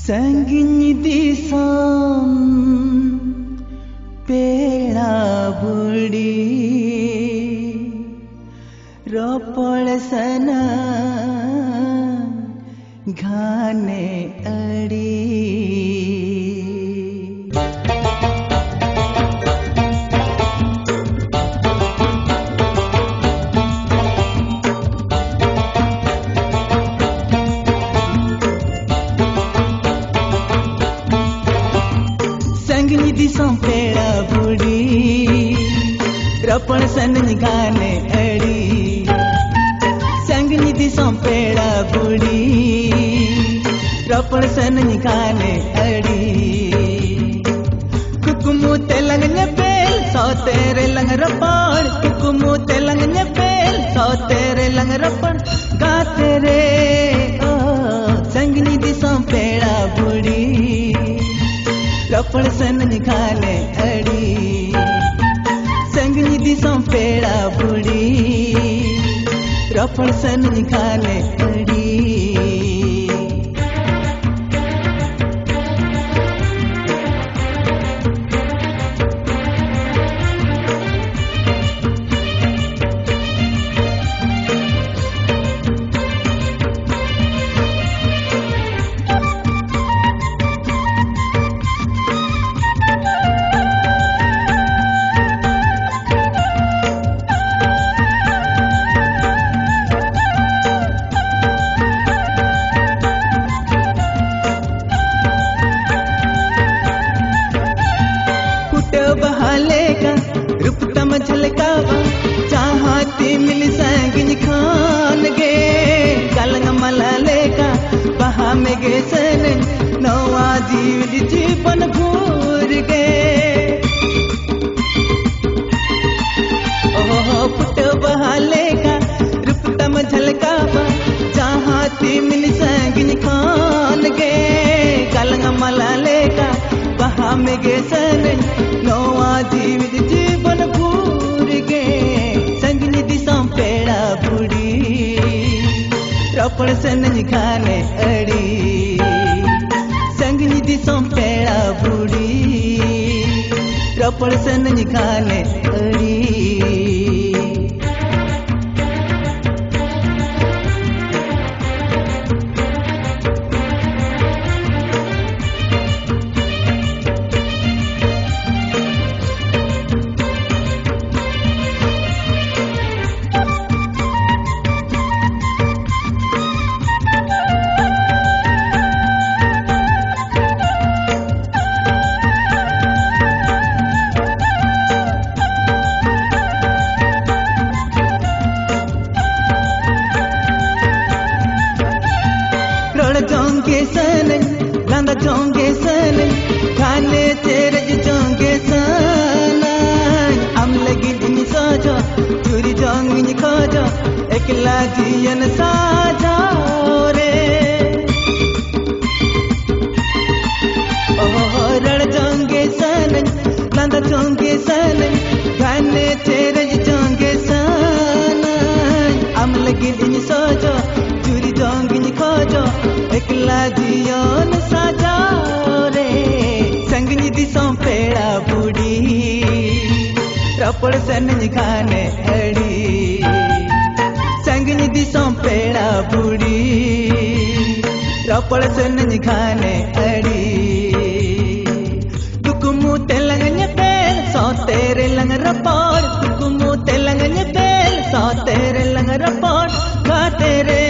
Sangin di som pela budi ropol sana घाने अड़ी संगनी दिसों पेड़ा बुड़ी रपण सन घाने अड़ी संगनी दिसों पेड़ा बुड़ी रपण सन घाने अड़ी कुकुमु तेलंग पेल सौ तेरे लंग रपण कुकुमु तेलंग पेल सौ तेरे लंग रपण गा तेरे ओ संगनी दिसों पेड़ा बुड़ी रपण सन घाने अड़ी संगनी दिसों पेड़ा बुड़ी रपण सन घाने अड़ी बहालेगा रूप तम झलकावा चाहती मिल संगिन खान गे गलंग मलालेगा बहा में गे सन नवा जीवन भूर गे ओहो पुट बहालेगा रूप तम झलकावा चाहती मिल संगिन खान गे गलंग मलालेगा बहा में गे सन नवा जीवन भूर गे संगनी दिसों पेड़ा बुड़ी रपण सन घाने अड़ी संगनी दिसों पेड़ा बुड़ी रपण सन घाने अड़ी जोंगे सन लांदा जोंगे सन खाने तेरे जोंगे सन हम लगी दिन सोजो चूरी जोंगी खोजो एकला जियन साजा रे ओहो रण जोंगे सन लांदा जोंगे सन खाने तेरे जोंगे सन हम लगी दिन सोजो चूरी जोंगी खोजो एकला जियोन साजा रे संगनी दिसों पेड़ा बुड़ी रपण सन घाने अड़ी संगनी दिसों पेड़ा बुड़ी रपण सन घाने अड़ी दुकुमु तेलंग पेल सौ तेरे लंग रपण दुकुमु तेलंग पेल सौ तेरे लंग रपण गा तेरे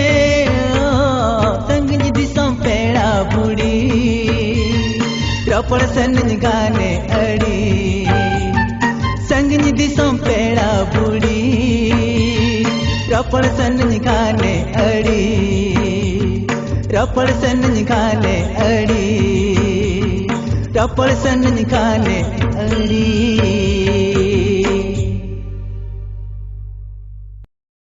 संगनी दिसों पेड़ा बुड़ी रपण सन घाने अड़ी संगनी दिसों पेड़ा बुड़ी रपण सन घाने अड़ी रपण सन घाने अड़ी रपण सन घाने अड़ी